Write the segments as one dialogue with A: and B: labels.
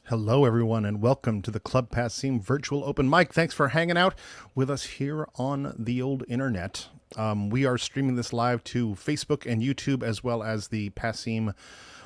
A: Hello, everyone, and welcome to the Club Passim Virtual Open Mic. Thanks for hanging out with us here on the old internet. We are streaming this live to Facebook and YouTube, as well as the Passim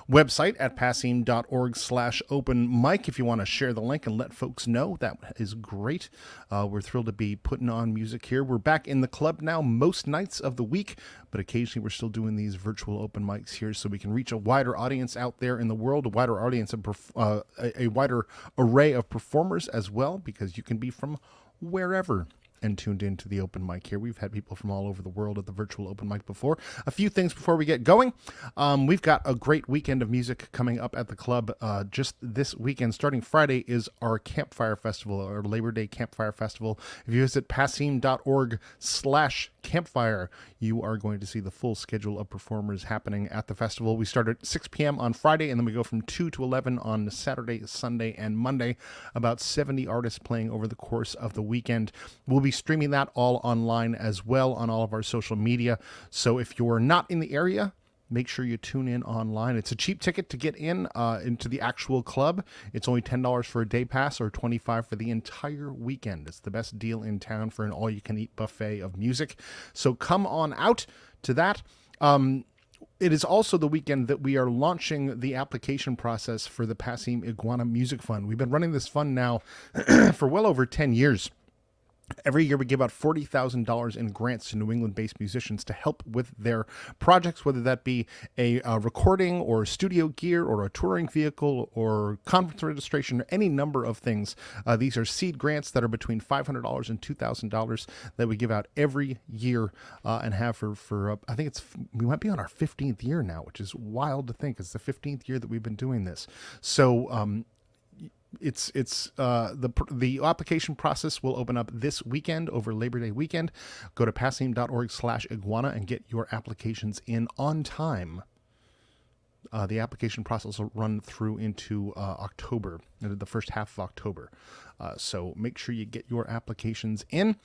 A: website at passim.org/open mic. If you want to share the link and let folks know, that is great. We're thrilled to be putting on music here. We're back in the club now most nights of the week, but occasionally we're still doing these virtual open mics here so we can reach a wider audience out there in the world, a wider audience of a wider array of performers as well, because you can be from wherever and tuned into the open mic here. We've had people from all over the world at the virtual open mic before. A few things before we get going. We've got a great weekend of music coming up at the club. Just this weekend, starting Friday, is our Campfire Festival, our Labor Day Campfire Festival. If you visit passim.org/campfire, you are going to see the full schedule of performers happening at the festival. We start at 6 p.m. on Friday, and then we go from 2 to 11 on Saturday, Sunday, and Monday. About 70 artists playing over the course of the weekend. We'll be streaming that all online as well on all of our social media. So if you're not in the area, make sure you tune in online. It's a cheap ticket to get in into the actual club. It's only $10 for a day pass or $25 for the entire weekend. It's the best deal in town for an all-you-can-eat buffet of music. So come on out to that. It is also the weekend that we are launching the application process for the Passim Iguana Music Fund. We've been running this fund now for well over 10 years. Every year we give out $40,000 in grants to New England-based musicians to help with their projects, whether that be a recording or studio gear or a touring vehicle or conference registration or any number of things. These are seed grants that are between $500 and $2,000 that we give out every year and have for I think we might be on our 15th year now, which is wild to think. It's the 15th year that we've been doing this. So the application process will open up this weekend over Labor Day weekend. Go to passim.org/iguana and get your applications in on time. The application process will run through into October, the first half of October. So make sure you get your applications in.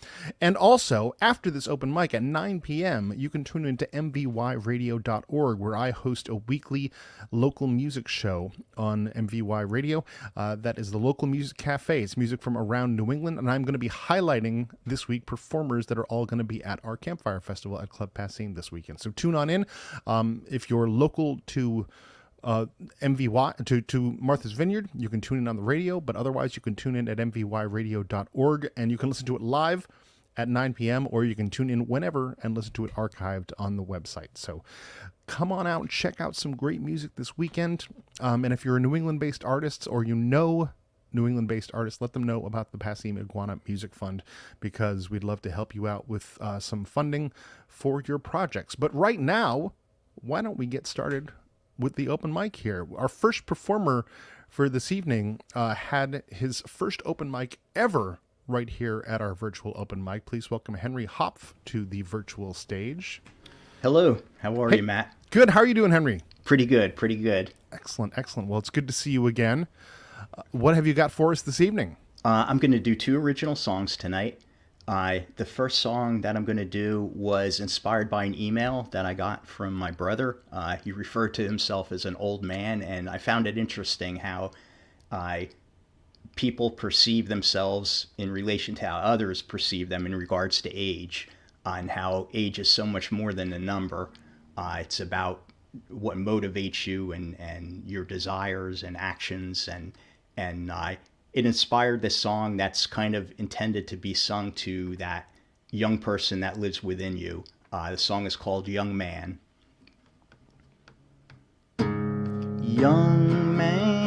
A: And also, after this open mic at 9 p.m., you can tune into mvyradio.org, where I host a weekly local music show on MVY Radio. That is the local music cafe. It's music from around New England, and I'm going to be highlighting this week performers that are all going to be at our Campfire Festival at Club Passim this weekend. So tune on in. If you're local to MVY to Martha's Vineyard, you can tune in on the radio, but otherwise you can tune in at mvyradio.org, and you can listen to it live at 9 p.m. or you can tune in whenever and listen to it archived on the website. So come on out and check out some great music this weekend. And if you're a New England-based artist or you know New England-based artists, let them know about the Passim Iguana Music Fund, because we'd love to help you out with some funding for your projects. But right now, why don't we get started with the open mic here? Our first performer for this evening had his first open mic ever right here at our virtual open mic. Please welcome Henry Hopf to the virtual stage.
B: Hello. How are you, Matt?
A: Good. How are you doing, Henry?
B: Pretty good. Pretty good.
A: Excellent. Excellent. Well, it's good to see you again. What have you got for us this evening?
B: I'm going to do two original songs tonight. The first song that I'm going to do was inspired by an email that I got from my brother. He referred to himself as an old man, and I found it interesting how people perceive themselves in relation to how others perceive them in regards to age, and how age is so much more than a number. It's about what motivates you and your desires and actions, and it inspired this song that's kind of intended to be sung to that young person that lives within you. The song is called Young Man. Young man,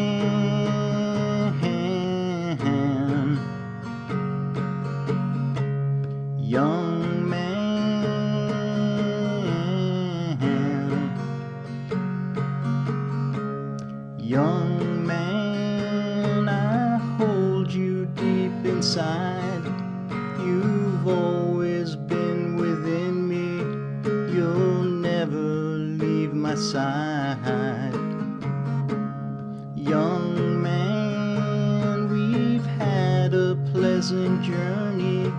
B: young man, young man, I hold you deep inside. You've always been within me. You'll never leave my side. Young man, we've had a pleasant journey.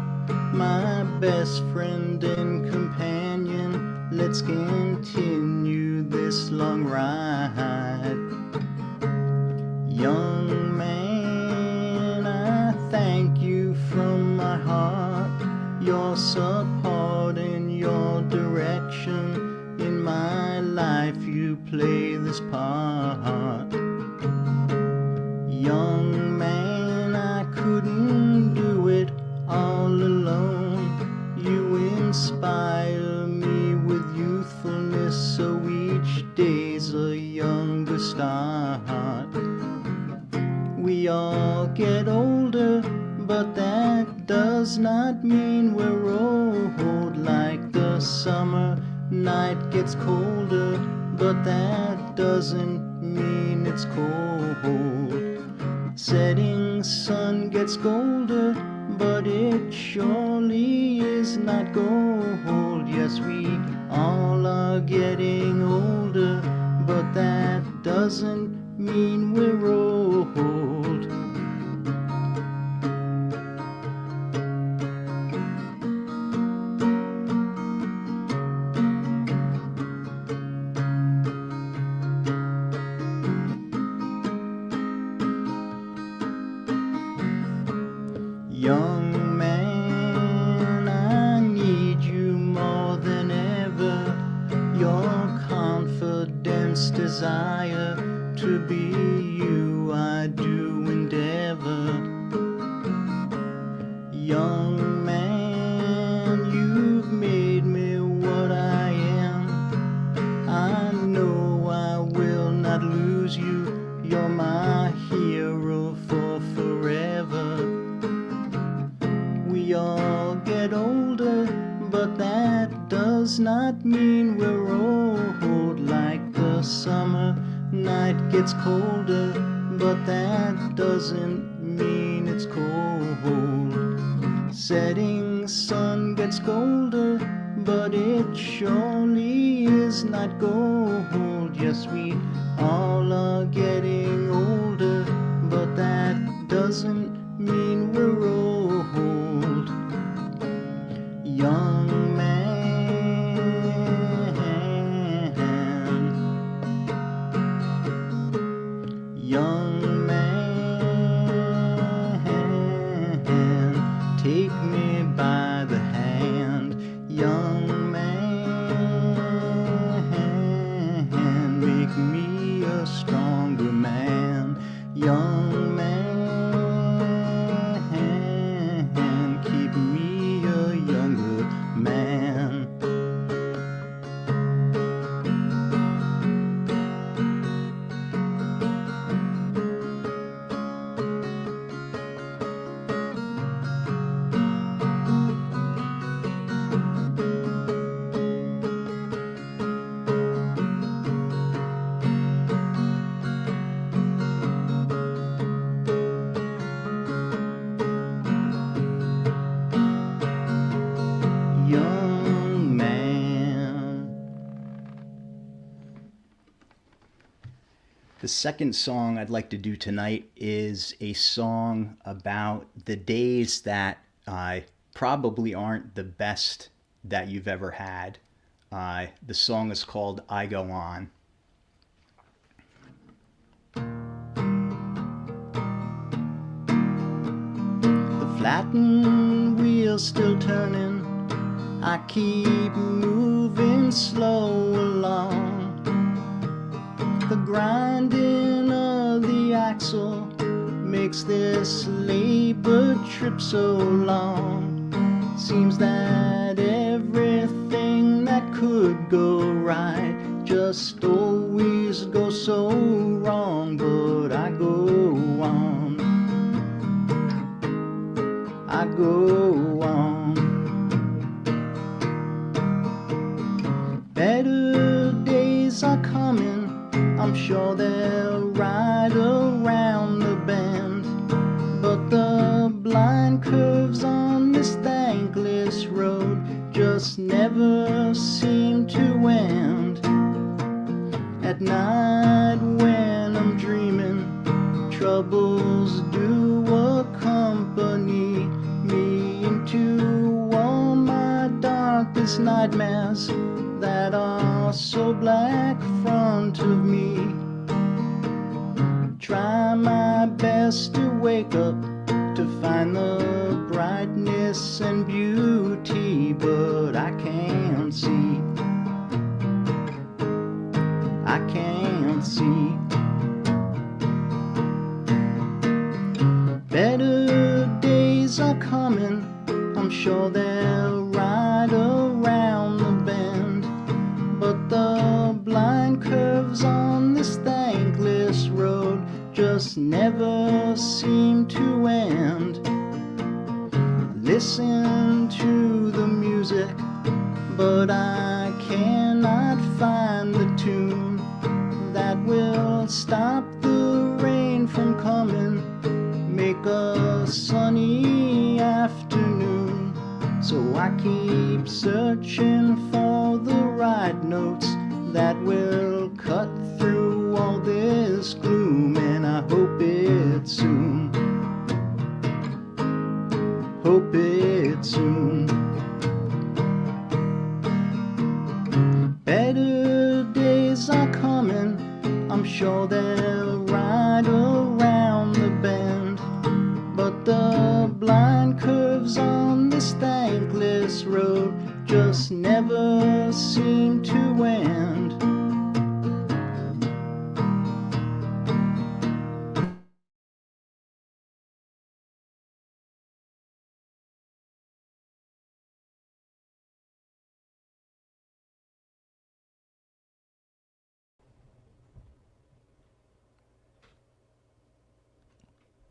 B: My best friend and companion, let's continue this long ride. Young man, heart. We all get older, but that does not mean we're old. Like the summer night gets colder, but that doesn't mean it's cold. Setting sun gets colder, but it surely is not gold. Yes, we all are getting older, but that doesn't mean we're old. Young man, I need you more than ever. Your confidence, desire to be you, I do endeavor. Young man, you've made me what I am. I know I will not lose you. You're my hero for forever. We all get older, but that does not mean we're old. Like the summer night gets colder, but that doesn't mean it's cold. Setting sun gets colder, but it surely is not gold. Yes, we all are getting older, but that doesn't mean we're old. Young man, young man, take me by the hand. Young man, make me a stronger man. Young man, keep me a younger man. Young man. The second song I'd like to do tonight is a song about the days that probably aren't the best that you've ever had. The song is called I Go On. The flattened wheel's still turning, I keep moving slow along. The grinding of the axle makes this labor trip so long. Seems that everything that could go right just always goes so wrong. But I go on, I go on. Better days are coming, I'm sure they're right around the bend. But the blind curves on this thankless road just never seem to end. At night when I'm dreaming, troubles do accompany me into all my darkest nightmares that are so black front of me. Try my best to wake up to find the brightness and beauty, but I can't see, I can't see. Better days are coming, I'm sure they're right around the bend. But the blind curves on this thankless road just never seem to end. Listen to the music, but I cannot find the tune that will stop the rain from coming, make a sunny afternoon. So I keep searching for the right notes that will cut through all this gloom, and I hope it's soon. Hope it's soon. Better days are coming, I'm sure they're right around the bend, but the blind curves on this thankless road just never seem to end.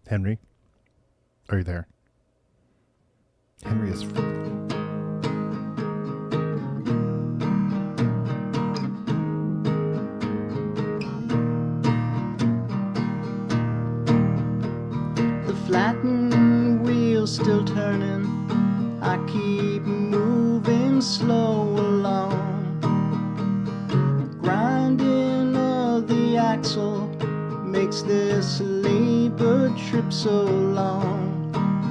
A: Henry, are you there? Henry is.
B: The flattened wheel's still turning, I keep moving slow along. Grinding of the axle makes this labor trip so long.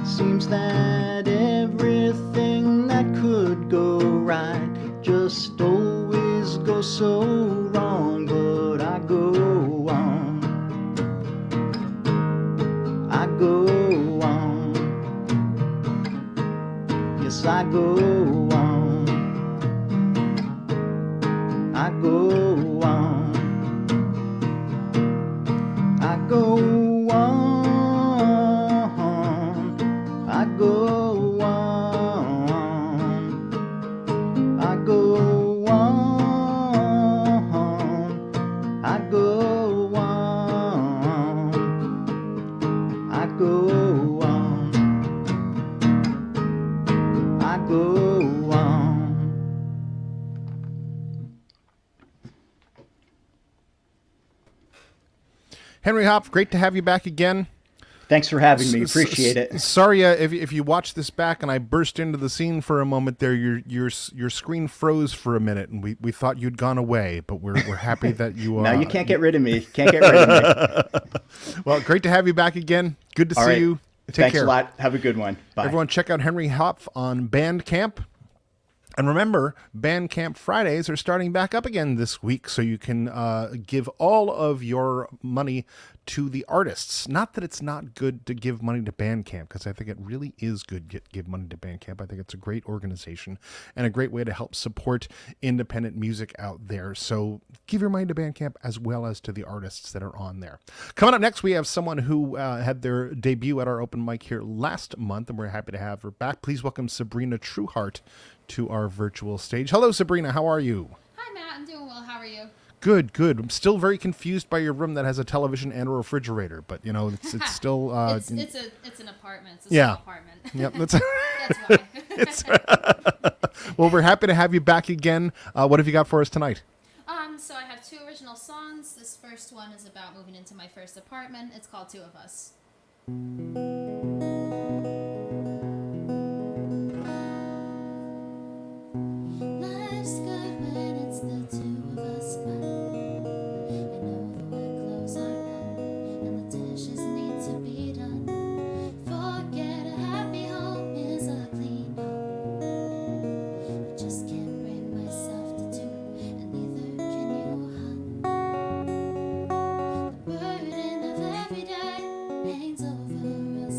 B: Seems that everything that could go right just always goes so wrong, but I go on. I go on. Yes, I go on. I go on. I go on. I go on. I go on. I go on. I go on. I go on.
A: Henry Hopf, great to have you back again.
B: Thanks for having me. Appreciate it.
A: Sorry if you watch this back and I burst into the scene for a moment there, your screen froze for a minute and we thought you'd gone away, but we're happy that you
B: No, you can't get rid of me. Can't get rid of me.
A: Well, great to have you back again. Good to see
B: right.
A: you. Take
B: Thanks
A: care.
B: a lot. Have a good one. Bye.
A: Everyone check out Henry Hopf on Bandcamp. And remember, Bandcamp Fridays are starting back up again this week, so you can give all of your money to the artists. Not that it's not good to give money to Bandcamp, because I think it really is good to give money to Bandcamp. I think it's a great organization and a great way to help support independent music out there. So give your money to Bandcamp as well as to the artists that are on there. Coming up next, we have someone who had their debut at our open mic here last month, and we're happy to have her back. Please welcome Sabrina Trueheart to our virtual stage. Hello, Sabrina. How are you?
C: Hi, Matt. I'm doing well. How are you?
A: Good, good. I'm still very confused by your room that has a television and a refrigerator, but you know, it's still.
C: It's an apartment. It's a
A: Yeah.
C: small apartment.
A: Yep,
C: That's why.
A: well, we're happy to have you back again. What have you got for us tonight?
C: So I have two original songs. This first one is about moving into my first apartment. It's called Two of Us. Life's good when it's the two of us, but I know the wet clothes are done and the dishes need to be done. Forget a happy home is a clean home. I just can't bring myself to do, and neither can you, hun. The burden of every day hangs over us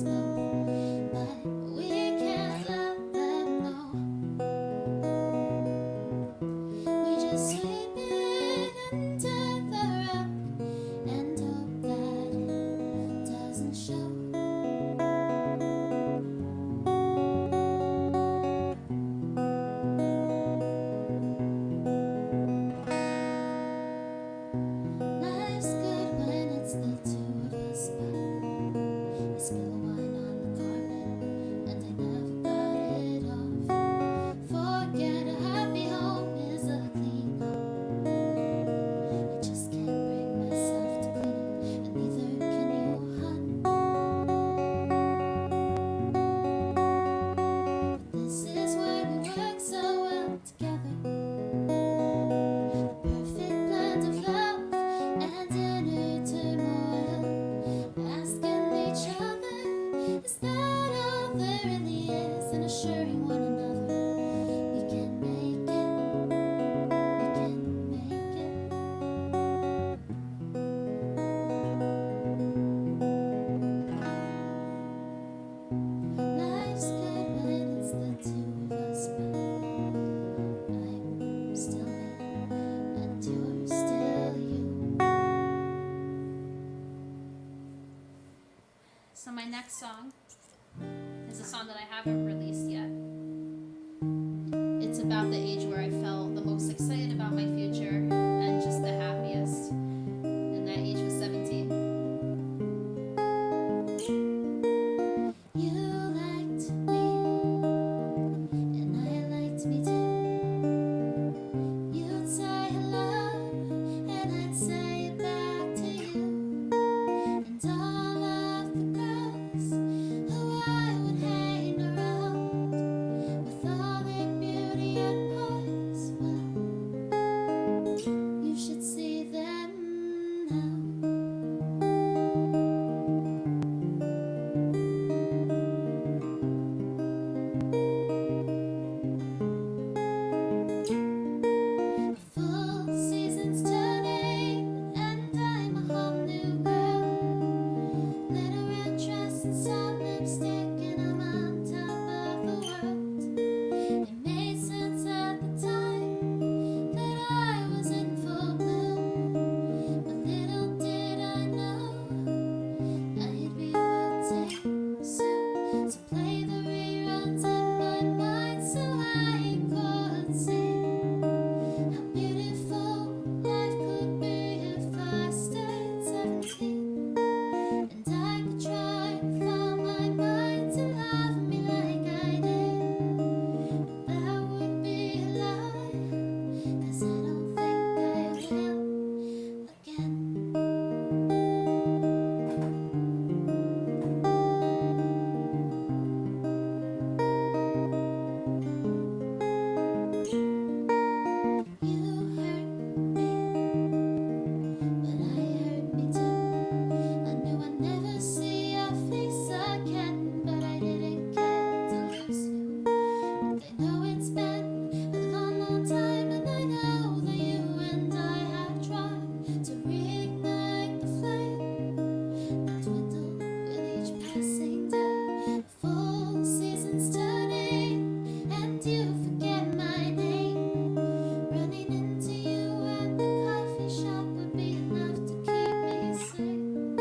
D: So my next song is a song that I haven't released yet. It's about the age where I felt the most excited about my future and just the happiest. And that age was 17.
C: You liked me, and I liked me too. You'd say hello, and I'd say it back to you. And all of the girls who I would hang around with all their beauty and poise, well, you should see them now. Full season's turning, and I'm a whole new girl. Little red dress and some lipstick, and I'm on top of the world. It made sense at the time that I was in full bloom, but little did I know I'd be wilting soon to play the reruns in my mind so I could see how beautiful life could be if I stayed 17. And I could try with all my might to love me like I did. That would be a lie, 'cause I don't think I will again. You hurt me, but I hurt me too. I knew I'd never see your face again, but I didn't get to lose you. And I know it's been a long, long time, and I know that you and I have tried to reignite the flame that dwindled with each passing day. Full season's turning, and you forget my name. Running into you at the coffee shop would be enough to keep me sane.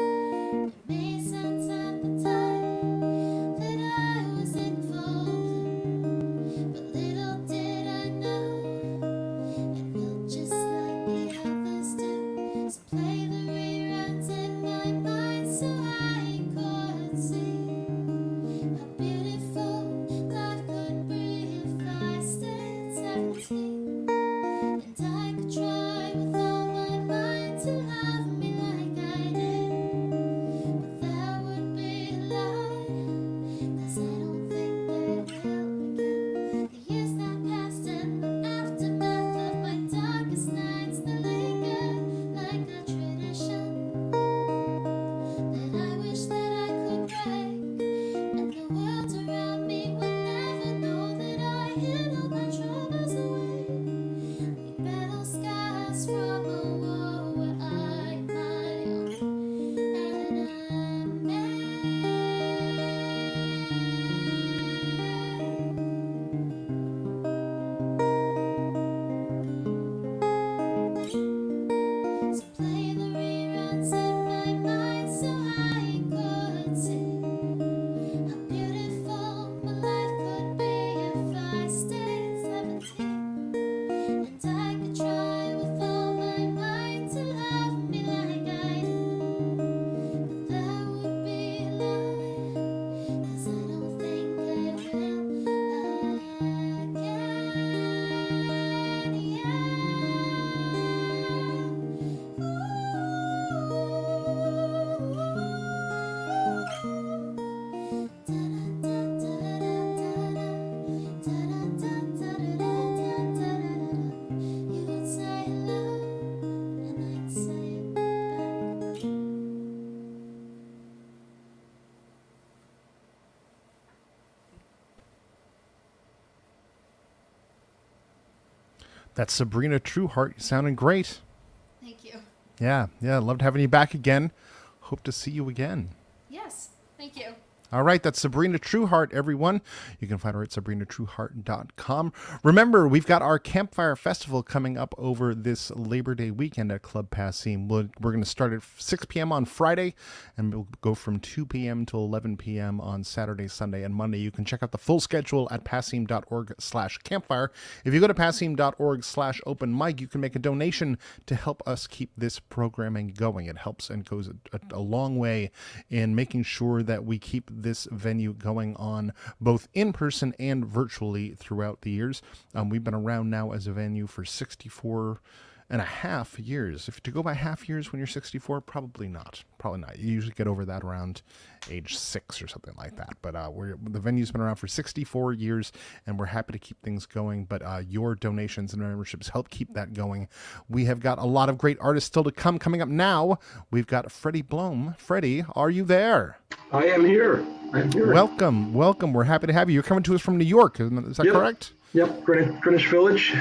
C: It made sense at the time that I was in full bloom, but little did I know it will just like the others do. So play the reruns in my mind so I could see how beautiful life could be if I stayed 17. And I could try with all my might to love me like I did. But that would be a lie, 'cause I don't think I will again. The years that passed and the aftermath of my darkest nights, they linger like a tradition that I wish that I could break. And the world around me will never know that I hid all my troubles away. Like battle scars from a war where I'm my own, and I'm So play the reruns in my mind so I could see how beautiful my life could be if I stayed 17. And I could try with all my might to love me like I did. But that would be a lie, 'cause I don't think I will again. You would say hello, and I'd say it back.
A: That's Sabrina Trueheart. Sounding great.
D: Thank you.
A: Yeah, loved having you back again. Hope to see you again.
D: Yes, thank you.
A: All right, that's Sabrina Trueheart, everyone. You can find her at sabrinatrueheart.com. Remember, we've got our Campfire Festival coming up over this Labor Day weekend at Club Passim. We're going to start at 6 p.m. on Friday, and we'll go from 2 p.m. to 11 p.m. on Saturday, Sunday, and Monday. You can check out the full schedule at passim.org/campfire. If you go to passim.org/open mic, you can make a donation to help us keep this programming going. It helps and goes a long way in making sure that we keep this venue going on both in person and virtually throughout the years. We've been around now as a venue for 64 and a half years. If to go by half years when you're 64, probably not. You usually get over that around age 6 or something like that. But the venue's been around for 64 years, and we're happy to keep things going. But your donations and memberships help keep that going. We have got a lot of great artists still to come. Coming up now, we've got Freddie Blom. Freddie, are you there?
E: I am here. I'm here.
A: Welcome. We're happy to have you. You're coming to us from New York. Is that correct?
E: Yep, Greenwich Village.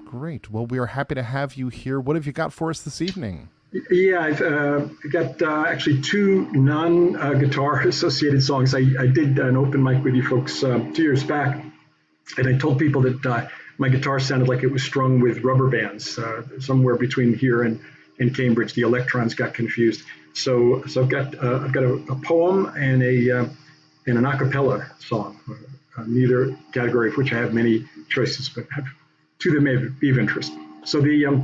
A: Great. Well, we are happy to have you here. What have you got for us this evening?
E: Yeah, I've got actually 2 non-guitar associated songs. I did an open mic with you folks 2 years back, and I told people that my guitar sounded like it was strung with rubber bands, somewhere between here and Cambridge. The electrons got confused. So I've got a poem and an a cappella song. Neither category of which I have many choices, but I have 2 that may be of interest. So the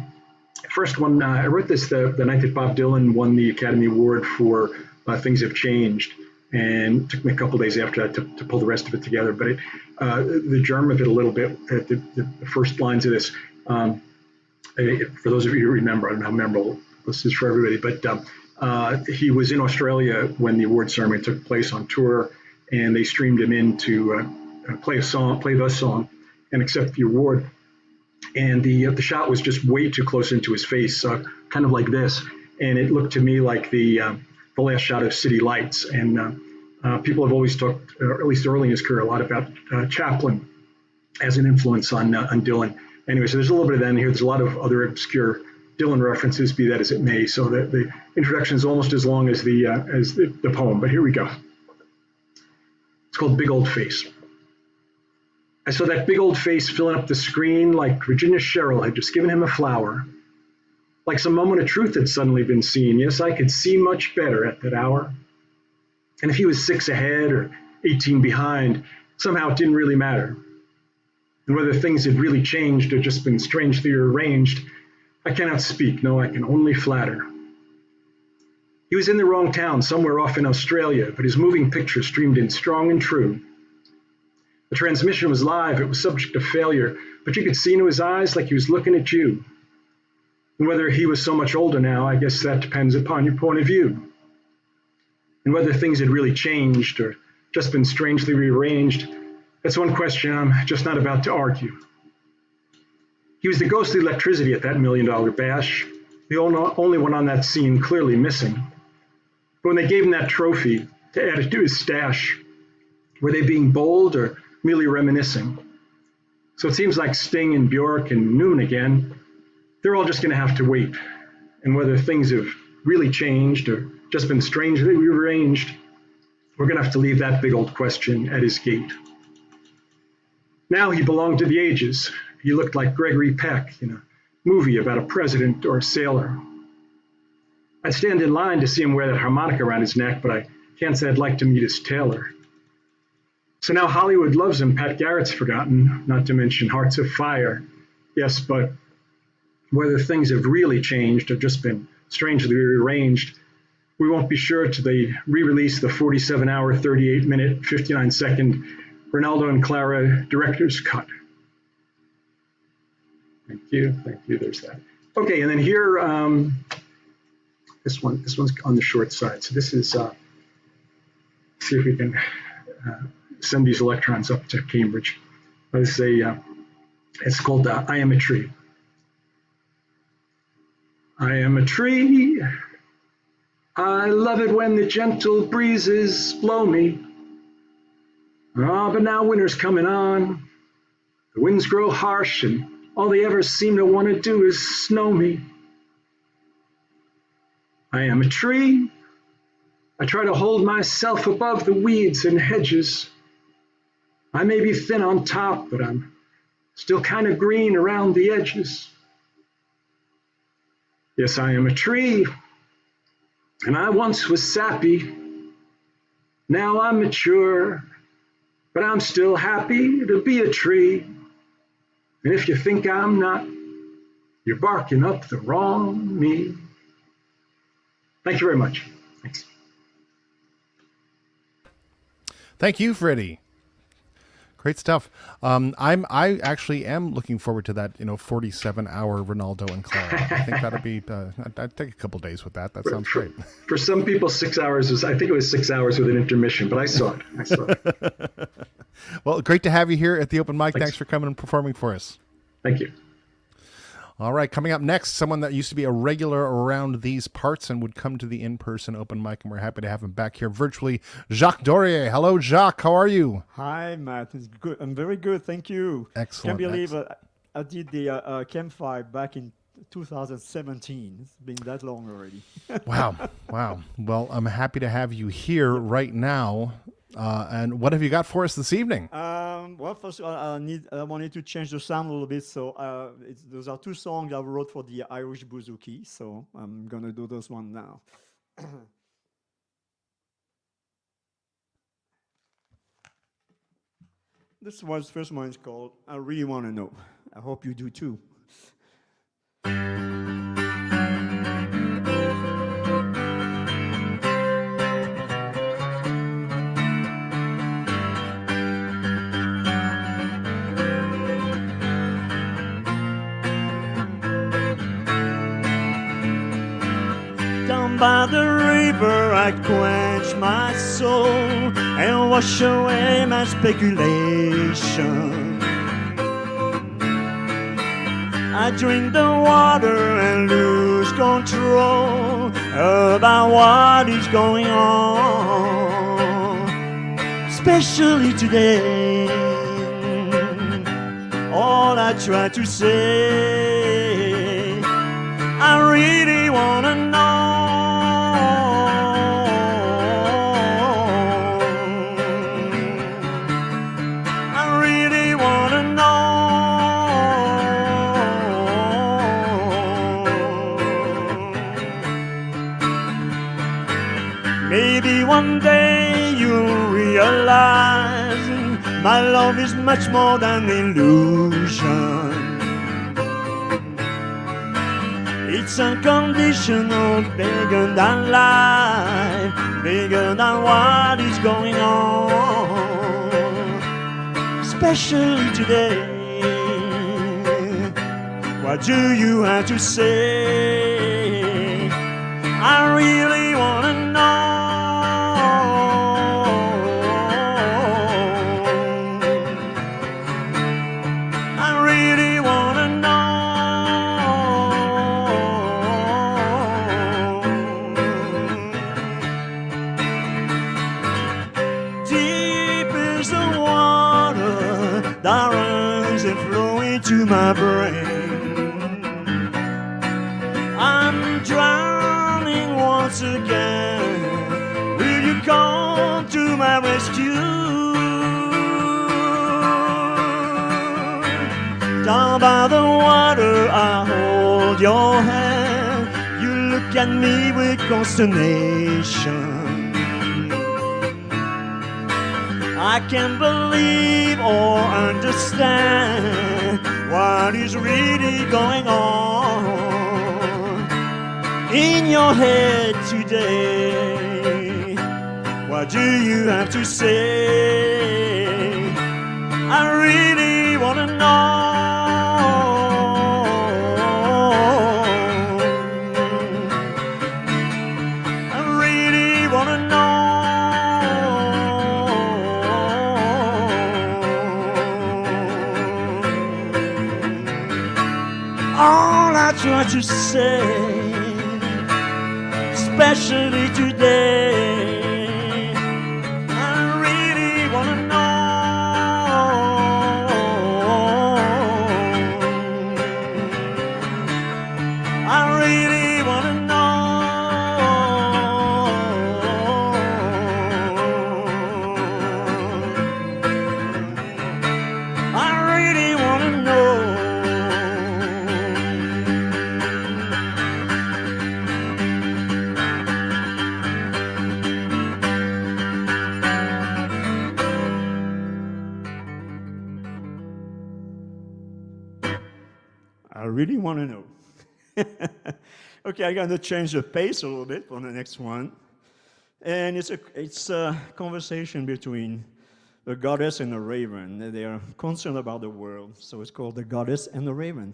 E: first one, I wrote this the night that Bob Dylan won the Academy Award for Things Have Changed, and it took me a couple days after that to pull the rest of it together. But the germ of it a little bit, the first lines of this, for those of you who remember, I don't know how memorable this is for everybody, but he was in Australia when the award ceremony took place on tour, and they streamed him in to play the song, and accept the award. And the shot was just way too close into his face, kind of like this. And it looked to me like the last shot of City Lights. And people have always talked, or at least early in his career, a lot about Chaplin as an influence on Dylan. Anyway, so there's a little bit of that in here. There's a lot of other obscure Dylan references, be that as it may. So the introduction is almost as long as the poem. But here we go. It's called Big Old Face. I saw that big old face filling up the screen like Virginia Sherrill had just given him a flower. Like some moment of truth had suddenly been seen. Yes, I could see much better at that hour. And if he was 6 ahead or 18 behind, somehow it didn't really matter. And whether things had really changed or just been strangely arranged, I cannot speak. No, I can only flatter. He was in the wrong town, somewhere off in Australia, but his moving picture streamed in strong and true. The transmission was live, it was subject to failure, but you could see into his eyes like he was looking at you. And whether he was so much older now, I guess that depends upon your point of view. And whether things had really changed or just been strangely rearranged, that's one question I'm just not about to argue. He was the ghostly electricity at that $1 million bash, the only one on that scene clearly missing. But when they gave him that trophy to add it to his stash, were they being bold or merely reminiscing? So it seems like Sting and Bjork and Newman again, they're all just going to have to wait. And whether things have really changed or just been strangely rearranged, we're going to have to leave that big old question at his gate. Now he belonged to the ages. He looked like Gregory Peck in a movie about a president or a sailor. I'd stand in line to see him wear that harmonica around his neck, but I can't say I'd like to meet his tailor. So now Hollywood loves him. Pat Garrett's forgotten, not to mention Hearts of Fire. Yes, but whether things have really changed or just been strangely rearranged, we won't be sure till they re-release the 47-hour, 38-minute, 59-second Ronaldo and Clara director's cut. Thank you. There's that. Okay, and then here, this one's on the short side. So this is, see if we can send these electrons up to Cambridge. It's called I Am a Tree. I am a tree. I love it when the gentle breezes blow me. Ah, but now winter's coming on. The winds grow harsh and all they ever seem to want to do is snow me. I am a tree. I try to hold myself above the weeds and hedges. I may be thin on top, but I'm still kind of green around the edges. Yes, I am a tree, and I once was sappy. Now I'm mature, but I'm still happy to be a tree. And if you think I'm not, you're barking up the wrong me. Thank you very much. Thanks.
A: Thank you, Freddie. Great stuff. I actually am looking forward to that, 47-hour Ronaldo and Clara. I think that'll be. I'd take a couple days with that. That sounds great.
E: For some people, 6 hours was. I think it was 6 hours with an intermission, but I saw it.
A: Well, great to have you here at the open mic. Thanks for coming and performing for us.
E: Thank you.
A: All right, coming up next, someone that used to be a regular around these parts and would come to the in-person open mic, and we're happy to have him back here virtually, Jacques Dorier. Hello, Jacques. How are you?
F: Hi, Matt. It's good. I'm very good. Thank you.
A: Excellent.
F: Can't believe I did the campfire back in 2017. It's been that long already.
A: Wow. Well, I'm happy to have you here right now. And what have you got for us this evening?
F: Well, first of all, I wanted to change the sound a little bit. So those are two songs I wrote for the Irish Bouzouki. So I'm going to do those one now. This was first one is called I Really Want to Know. I hope you do too. Down by the river I quench my soul and wash away my speculation. I drink the water and lose control about what is going on, especially today. All I try to say, I really wanna know. Maybe one day you'll realize my love is much more than illusion. It's unconditional, bigger than life, bigger than what is going on, especially today. What do you have to say? I really wanna know. To my brain, I'm drowning once again. Will you come to my rescue? Down by the water I hold your hand. You look at me with consternation. I can't believe or understand what is really going on in your head today. What do you have to say? I really want to know. I really want to know. All I try to say, especially today, I really wanna know. I really wanna know. really want to know. Okay, I'm going to change the pace a little bit for the next one. And it's a conversation between a goddess and a raven. They are concerned about the world, so it's called The Goddess and the Raven.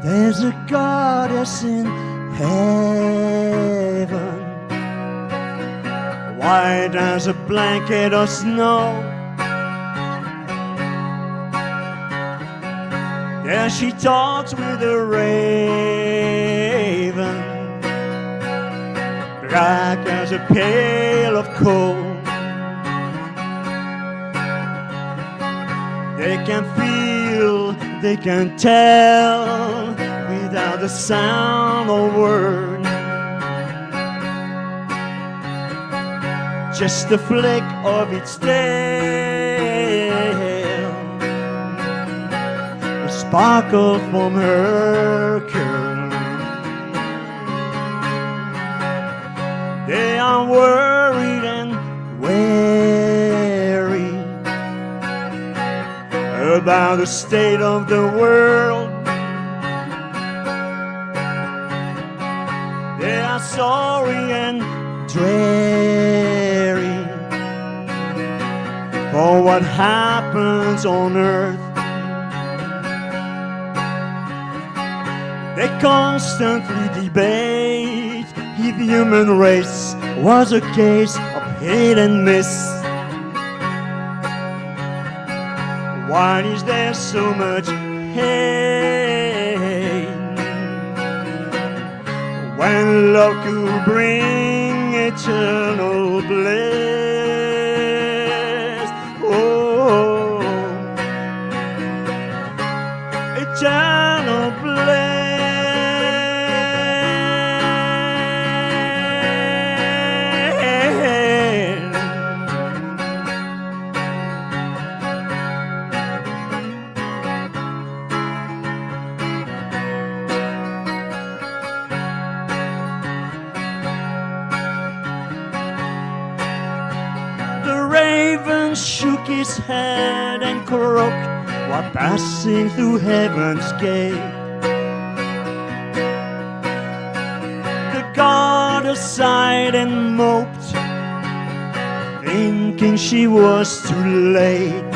F: There's a goddess in heaven, white as a blanket of snow. Yeah, she talks with a raven, black as a pail of coal. They can feel, they can tell, without the sound or word. Just the flick of its tail, a sparkle from her curl. They are worried and wary about the state of the world. They are sorry and dreary for what happens on earth. They constantly debate if the human race was a case of hit and miss. Why is there so much hate when love could bring eternal bliss? Oh, eternal bliss. Shook his head and croaked while passing through heaven's gate. The goddess sighed and moped, thinking she was too late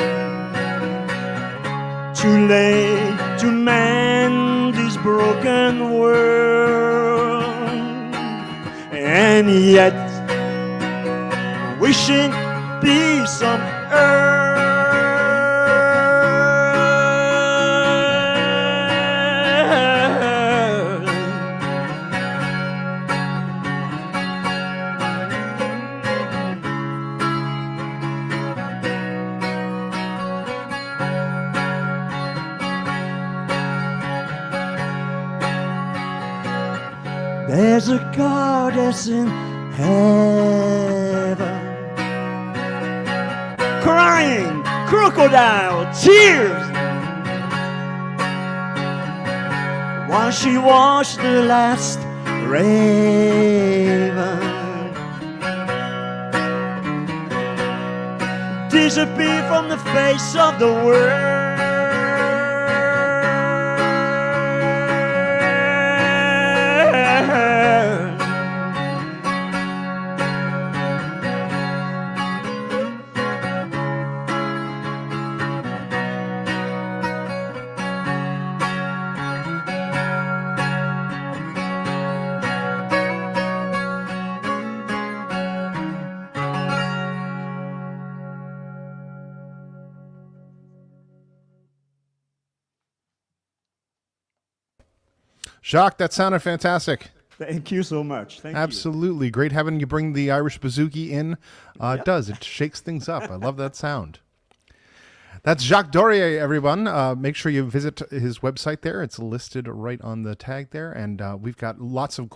F: to mend this broken world. And yet, wishing peace on earth. There's a goddess in heaven, crying crocodile tears while she watched the last raven disappear from the face of the world.
A: Jacques, that sounded fantastic.
F: Thank you so much. Thank
A: Absolutely. Great having you bring the Irish bouzouki in. It does. It shakes things up. I love that sound. That's Jacques Dorier, everyone. Make sure you visit his website there. It's listed right on the tag there, and we've got lots of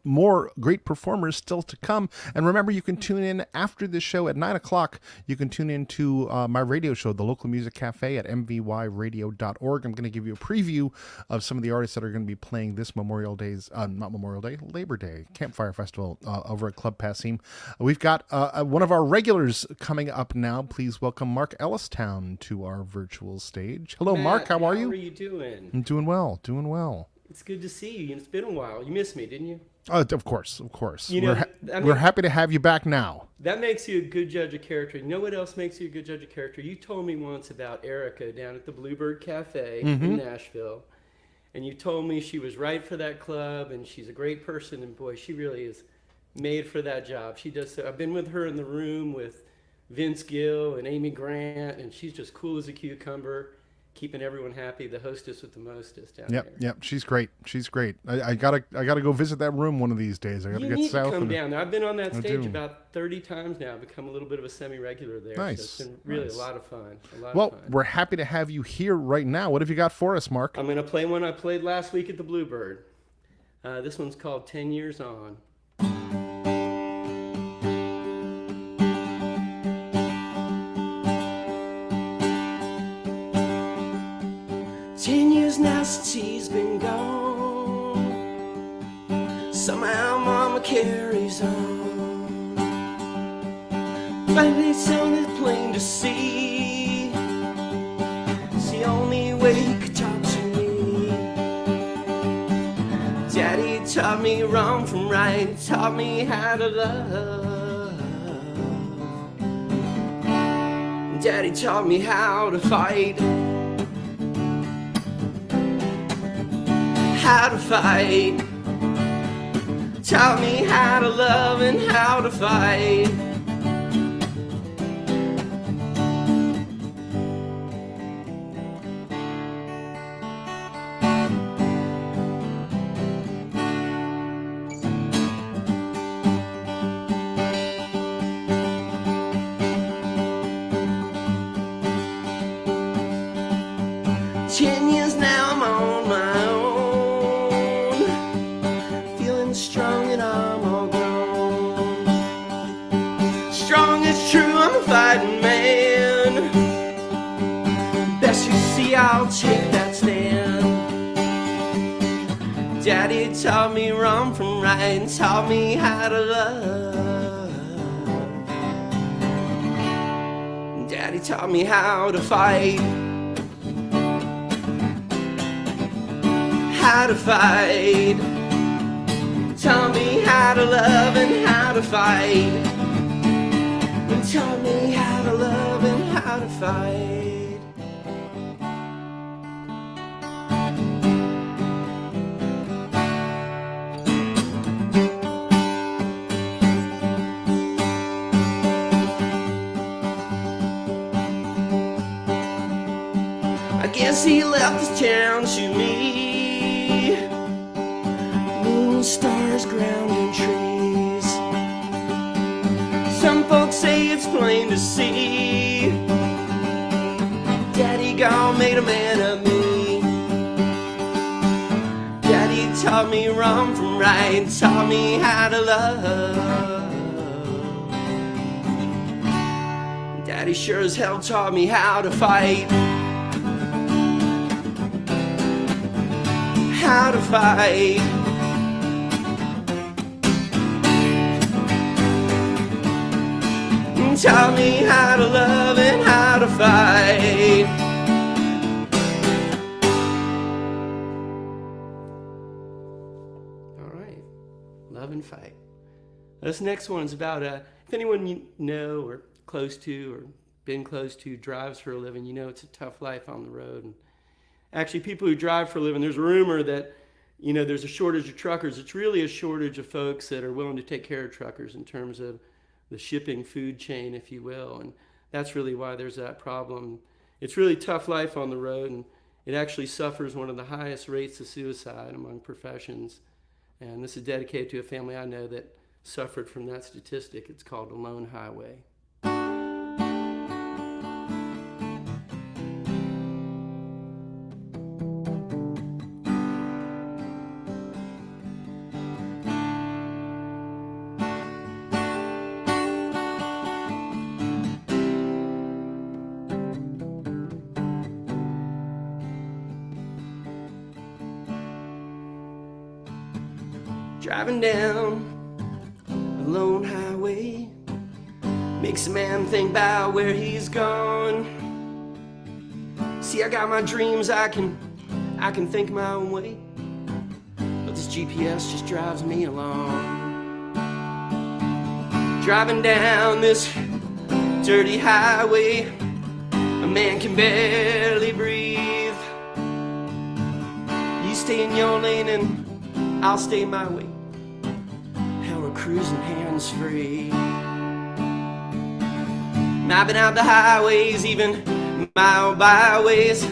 A: more great performers still to come. And remember, you can tune in after this show at 9:00. You can tune in to my radio show, The Local Music Cafe, at mvyradio.org. I'm going to give you a preview of some of the artists that are going to be playing this Labor Day Campfire Festival over at Club Passim. We've got one of our regulars coming up now. Please welcome Mark Ellistown to our virtual stage. Hello,
G: Matt,
A: Mark. How are you?
G: How are you doing?
A: I'm doing well. Doing well.
G: It's good to see you. It's been a while. You missed me, didn't you?
A: Of course.
G: You know,
A: We're happy to have you back now.
G: That makes you a good judge of character. You know what else makes you a good judge of character? You told me once about Erica down at the Bluebird Cafe in Nashville. And you told me she was right for that club and she's a great person. And boy, she really is made for that job. She does. I've been with her in the room with Vince Gill and Amy Grant, and she's just cool as a cucumber, keeping everyone happy. The hostess with the mostest down there.
A: Yep. She's great. I gotta go visit that room one of these days. I gotta
G: You
A: get
G: need
A: south.
G: to come down there. I've been on that stage
A: do.
G: about 30 times now. I've become a little bit of a semi-regular there.
A: Nice.
G: So it's been really
A: Nice.
G: a lot of fun.
A: Well, we're happy to have you here right now. What have you got for us, Mark?
G: I'm going to play one I played last week at the Bluebird. This one's called 10 Years On. 10 years now since he's been gone. Somehow Mama carries on. But it's only plain to see. It's the only way he could talk to me. Daddy taught me wrong from right, taught me how to love. Daddy taught me how to fight. How to fight. Taught me how to love and how to fight. I'll take that stand. Daddy taught me wrong from right and taught me how to love. Daddy taught me how to fight. How to fight. Taught me how to love and how to fight. And taught me how to love and how to fight. Guess he left this town to me. Moon, stars, ground, and trees. Some folks say it's plain to see. Daddy gone made a man of me. Daddy taught me wrong from right, taught me how to love. Daddy sure as hell taught me how to fight. How to fight. Taught me how to love and how to fight. All right, love and fight. This next one's about if anyone you know or close to or been close to drives for a living, you know it's a tough life on the road. And actually, people who drive for a living, there's a rumor that, you know, there's a shortage of truckers. It's really a shortage of folks that are willing to take care of truckers in terms of the shipping food chain, if you will. And that's really why there's that problem. It's really tough life on the road, and it actually suffers one of the highest rates of suicide among professions. And this is dedicated to a family I know that suffered from that statistic. It's called a lone highway. Driving down a lone highway makes a man think about where he's gone. See, I got my dreams, I can think my own way, but this GPS just drives me along. Driving down this dirty highway, a man can barely breathe. You stay in your lane and I'll stay my way. Hell, we're cruising hands-free. Mapping out the highways, even mile byways,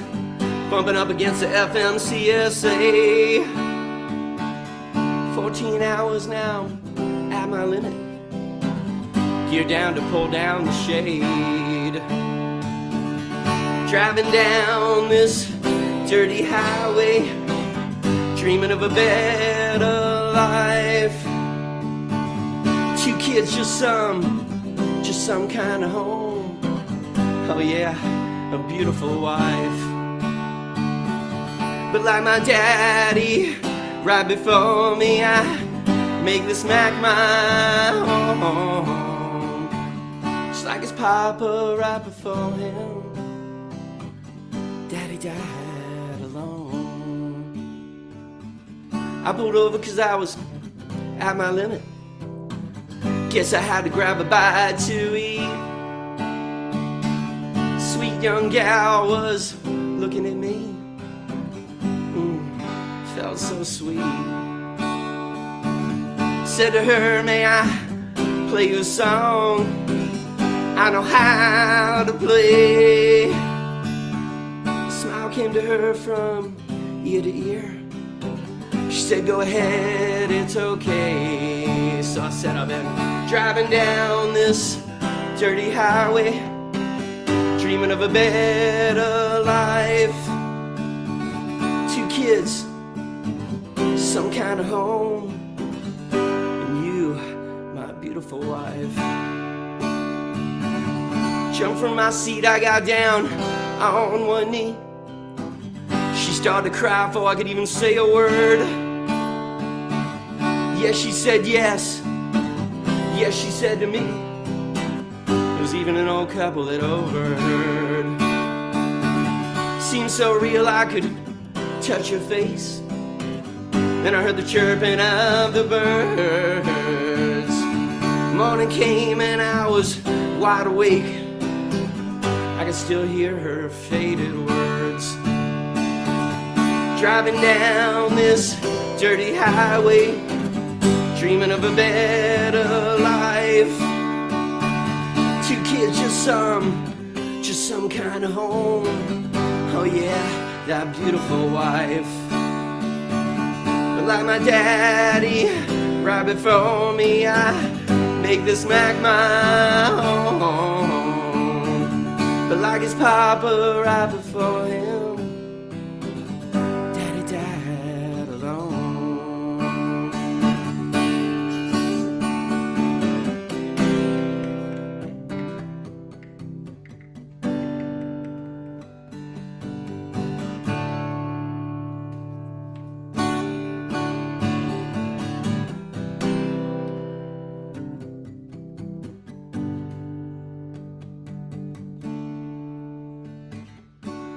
G: bumping up against the FMCSA. 14 hours now, at my limit. Gear down to pull down the shade. Driving down this dirty highway, dreaming of a better life. 2 kids, just some kind of home. Oh yeah, a beautiful wife. But like my daddy, right before me, I make this Mac my home. Just like his papa right before him, Daddy died alone. I pulled over cause I was at my limit. Guess I had to grab a bite to eat. Sweet young gal was looking at me. Felt so sweet. Said to her, may I play you a song? I know how to play. Smile came to her from ear to ear. She said, go ahead, it's okay. So I said, I've been driving down this dirty highway, dreaming of a better life. 2 kids, some kind of home, and you, my beautiful wife. Jumped from my seat, I got down on one knee. She started to cry before I could even say a word. Yes, she said yes. Yes, she said to me. There was even an old couple that overheard. Seemed so real I could touch her face. Then I heard the chirping of the birds. Morning came and I was wide awake. I could still hear her faded words. Driving down this dirty highway, dreaming of a better life. 2 kids, just some kind of home. Oh yeah, that beautiful wife. But like my daddy, right before me, I make this Mac my home. But like his papa, right before him, Daddy died alone.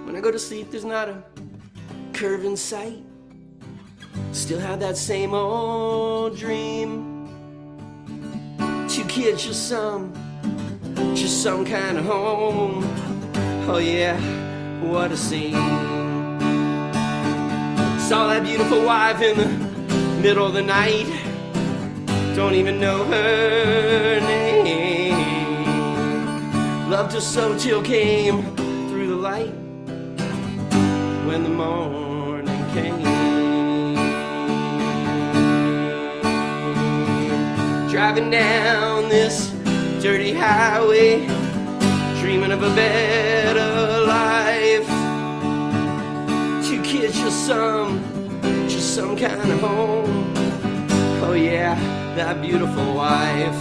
G: When I go to sleep, there's not a curve in sight. Still have that same old dream. 2 kids, just some kind of home. Oh yeah, what a scene. Saw that beautiful wife in the middle of the night. Don't even know her name. Loved her so till came through the light. When the morning came, driving down this dirty highway, dreaming of a better life. 2 kids, just some kind of home. Oh yeah, that beautiful wife.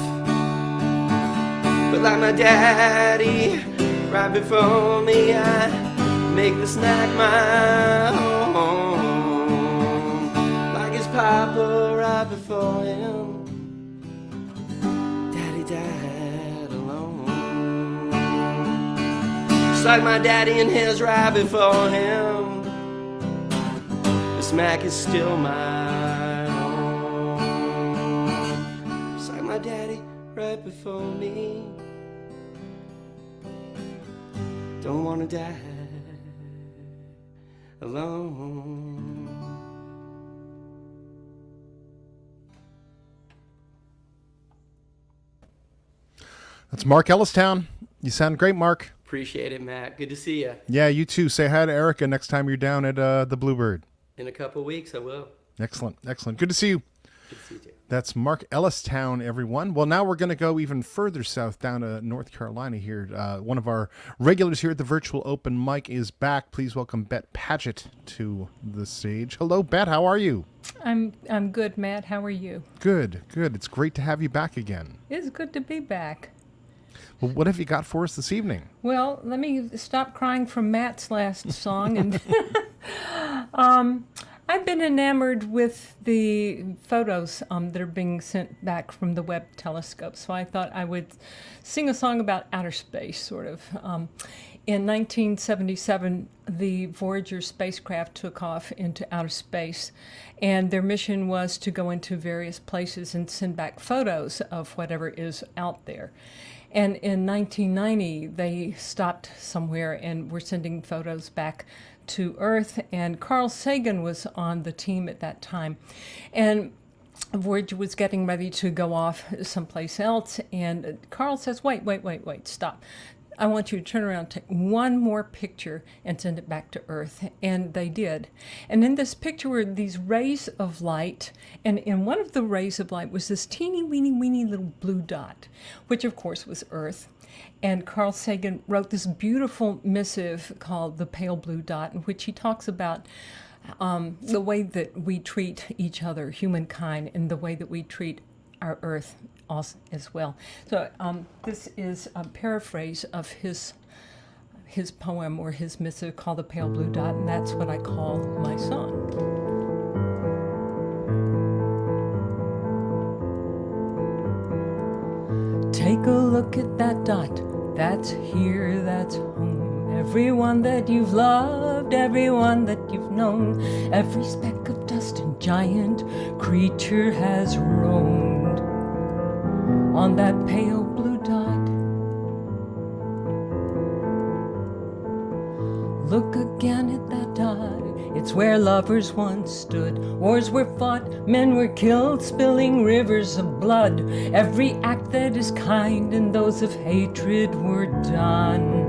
G: But like my daddy, right before me, I make the snack my home. Like his papa right before before him. Daddy died alone. Just like my daddy and his right before him. This Mac is still my own. Just like my daddy right before me. Don't wanna die alone.
A: That's Mark Ellistown. You sound great, Mark.
G: Appreciate it, Matt. Good to see you.
A: Yeah, you too. Say hi to Erica next time you're down at the Bluebird.
G: In a couple weeks, I will.
A: Excellent, excellent. Good to see you.
G: Good to see you too.
A: That's Mark Ellistown, everyone. Well, now we're going to go even further south down to North Carolina here. One of our regulars here at the virtual open mic is back. Please welcome Bet Paget to the stage. Hello, Bet. How are you?
H: I'm good, Matt. How are you?
A: Good, good. It's great to have you back again.
H: It's good to be back.
A: Well, what have you got for us this evening?
H: Well, let me stop crying from Matt's last song. And I've been enamored with the photos that are being sent back from the Webb telescope. So I thought I would sing a song about outer space, sort of. In 1977, the Voyager spacecraft took off into outer space, and their mission was to go into various places and send back photos of whatever is out there. And in 1990, they stopped somewhere and were sending photos back to Earth, and Carl Sagan was on the team at that time. And Voyager was getting ready to go off someplace else, and Carl says, wait, stop. I want you to turn around, take one more picture, and send it back to Earth. And they did. And in this picture were these rays of light, and in one of the rays of light was this teeny weeny little blue dot, which of course was Earth. And Carl Sagan wrote this beautiful missive called The Pale Blue Dot, in which he talks about the way that we treat each other, humankind, and the way that we treat our Earth also as well. So this is a paraphrase of his poem or his missive called The Pale Blue Dot, and that's what I call my song. Take a look at that dot, that's here, that's home. Everyone that you've loved, everyone that you've known, every speck of dust and giant creature has roamed on that pale blue dot. Look again at that dot, it's where lovers once stood. Wars were fought, men were killed, spilling rivers of blood. Every act that is kind and those of hatred were done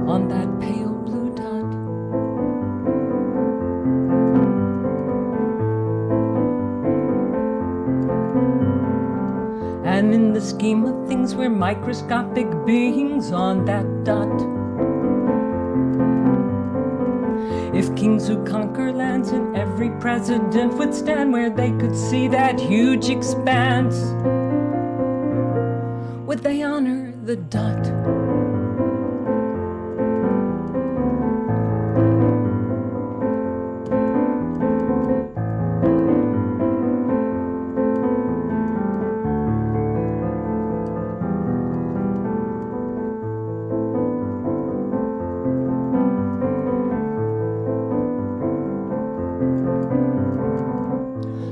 H: on that pale blue dot. And in the scheme of things we're microscopic beings on that dot. If kings who conquer lands and every president would stand where they could see that huge expanse, would they honor the dot?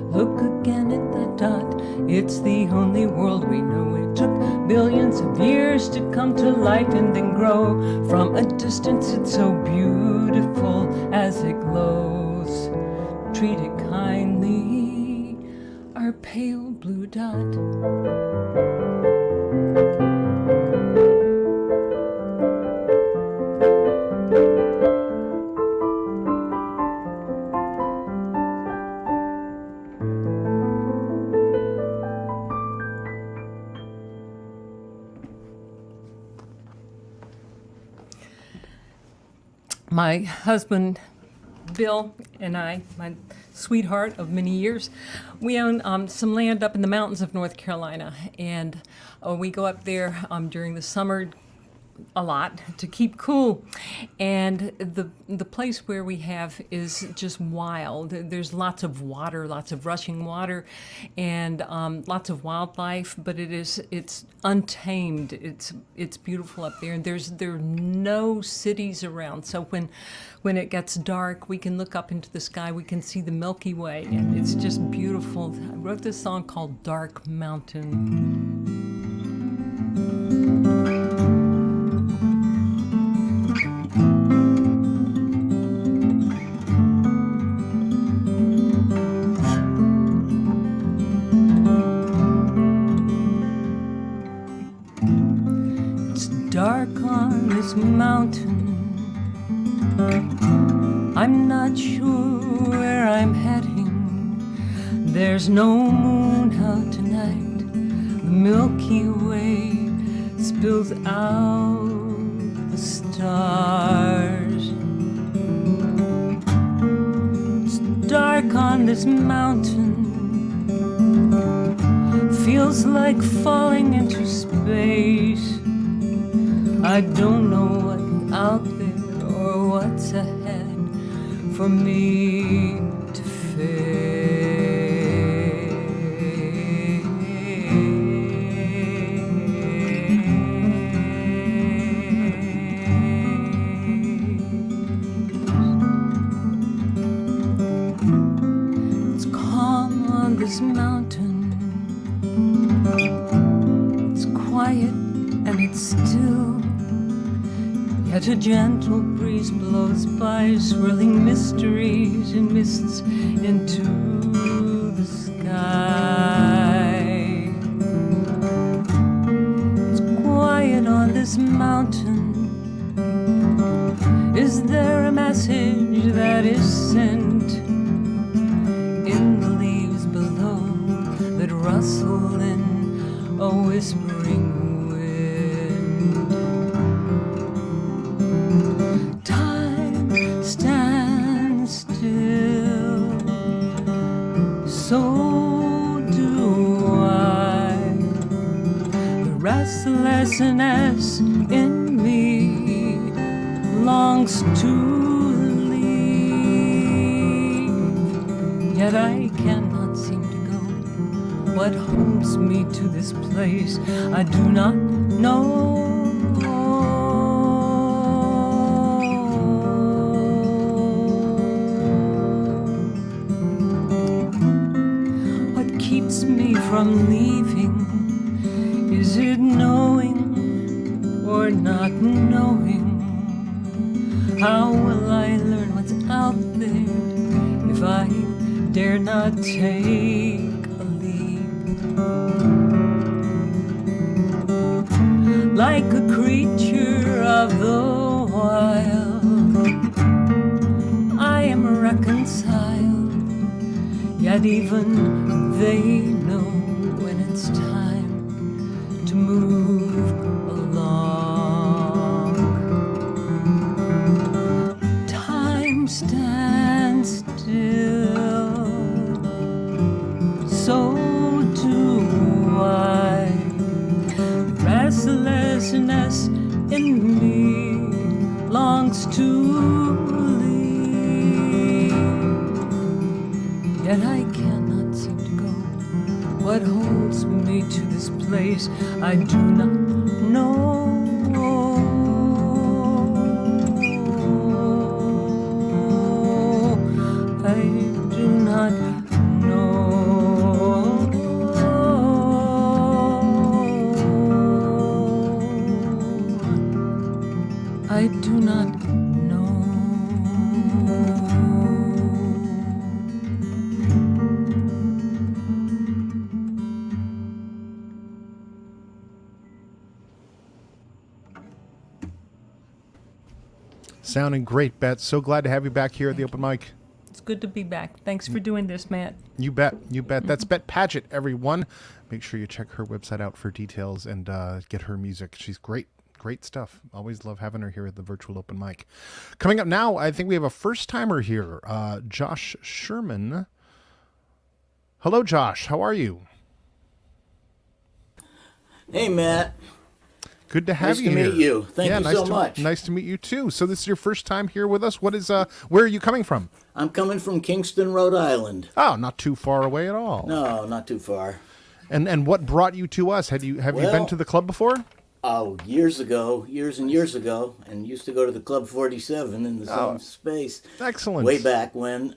H: Look again at that dot, it's the only world we know. It took billions of years to come to life and then grow. From a distance it's so beautiful as it glows. Treat it kindly, our pale blue dot. My husband, Bill, and I, my sweetheart of many years, we own some land up in the mountains of North Carolina. And we go up there during the summer a lot to keep cool. And the place where we have is just wild. There's lots of water, lots of rushing water, and lots of wildlife. But it's untamed. It's beautiful up there, and there are no cities around. So when it gets dark, we can look up into the sky. We can see the Milky Way, and it's just beautiful. I wrote this song called "Dark Mountain." Dark on this mountain, I'm not sure where I'm heading. There's no moon out tonight. The Milky Way spills out the stars. It's dark on this mountain, feels like falling into space. I don't know what's out there or what's ahead for me to face. It's calm on this mountain. It's quiet and it's still. Yet a gentle breeze blows by, swirling mysteries and mists into the sky. It's quiet on this mountain. Is there a message that is sent in the leaves below that rustle in a whispering so do I. The restlessness in me longs to leave, yet I cannot seem to go. What holds me to this place, I do not know. Keeps me from leaving? Is it knowing or not knowing? How will I learn what's out there if I dare not take a leap? Like a creature of the wild, I am reconciled, yet even they know when it's time to move along. Time stands still, so do I. Restlessness in me longs to leave, yet I cannot seem to go. What holds me to this place, I do not know. I do not know. I do not know.
A: Sounding great, Bet. So glad to have you back here at the open mic.
H: It's good to be back. Thanks for doing this, Matt.
A: You bet. You bet. That's Bet Paget, everyone. Make sure you check her website out for details and get her music. She's great. Great stuff. Always love having her here at the virtual open mic. Coming up now, I think we have a first timer here, Josh Sherman. Hello, Josh. How are you?
I: Hey, Matt.
A: Good to have
I: Nice
A: you
I: to
A: here.
I: meet you. Thank you
A: nice
I: so
A: to,
I: much.
A: Nice to meet you too. So this is your first time here with us. What is where are you coming from?
I: I'm coming from Kingston, Rhode Island.
A: Oh, not too far away at all.
I: No, not too far.
A: And what brought you to us? Have you been
I: Well-
A: to the club before?
I: Oh, years and years ago, and used to go to the Club 47 in the same space.
A: Excellent.
I: Way back when.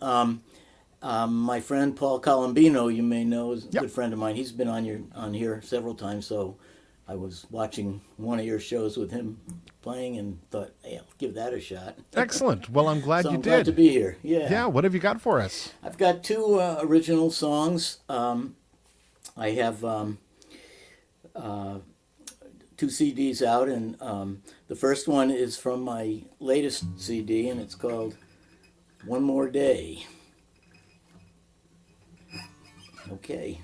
I: My friend Paul Colombino, you may know, is a
A: Yep.
I: good friend of mine. He's been on here several times, so I was watching one of your shows with him playing and thought, hey, I'll give that a shot.
A: Excellent. Well, I'm glad
I: So
A: you
I: I'm
A: did.
I: glad to be here. Yeah.
A: Yeah. What have you got for us?
I: I've got two original songs. I have two CDs out, and the first one is from my latest CD, and it's called One More Day. Okay.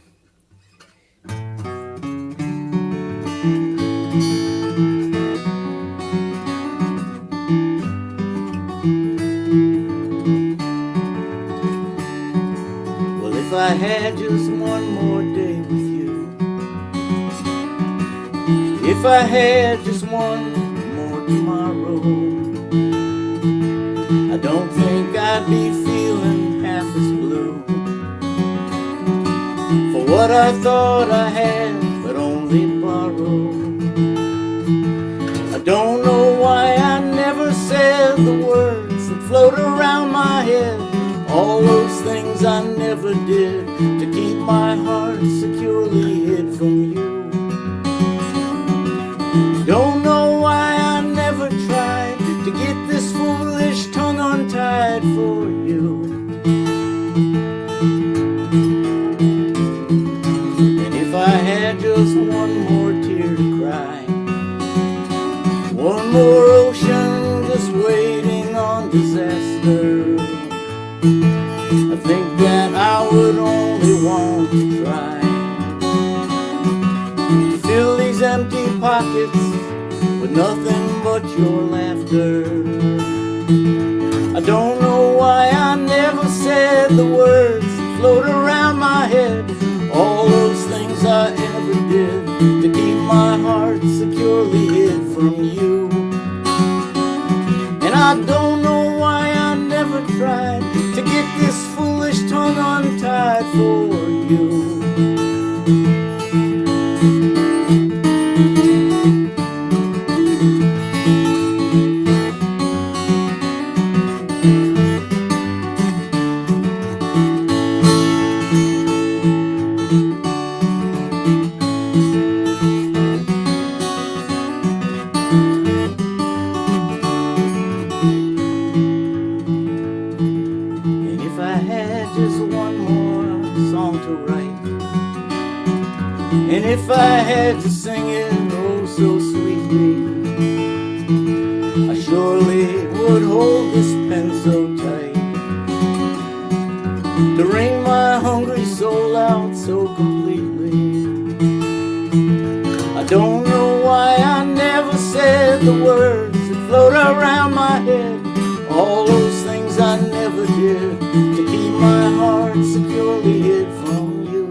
I: Well, if I had just one more day with you, if I had just one more tomorrow, I don't think I'd be feeling half as blue for what I thought I had, but only borrowed. I don't know why I never said the words that float around my head, all those things I never did to keep my heart securely hid from you. Don't know why I never tried to get this foolish tongue untied for you. And if I had just one more tear to cry, one more ocean just waiting on disaster, I think that I would only want to try to fill these empty pockets with nothing but your laughter. I don't know why I never said the words that float around my head, all those things I ever did to keep my heart securely hid from you. And I don't know why I never tried to get this foolish tongue untied for you. And if I had just one more song to write, and if I had to sing it oh so sweetly, I surely would hold this pen so tight to wring my hungry soul out so completely. I don't know why I never said the words that float around my head, all those things I never did to keep my heart securely hid from you.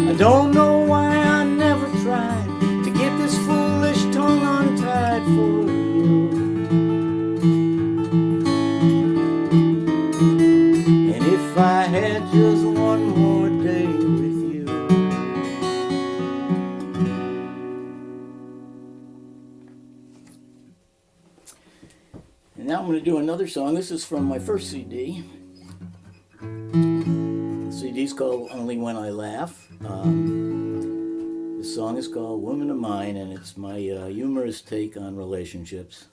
I: I don't know why I never tried to get this foolish tongue untied for you. And if I had just one more day with you. And now I'm going to do another song. This is from my first CD. The CD's called Only When I Laugh. The song is called Woman of Mine, and it's my humorous take on relationships.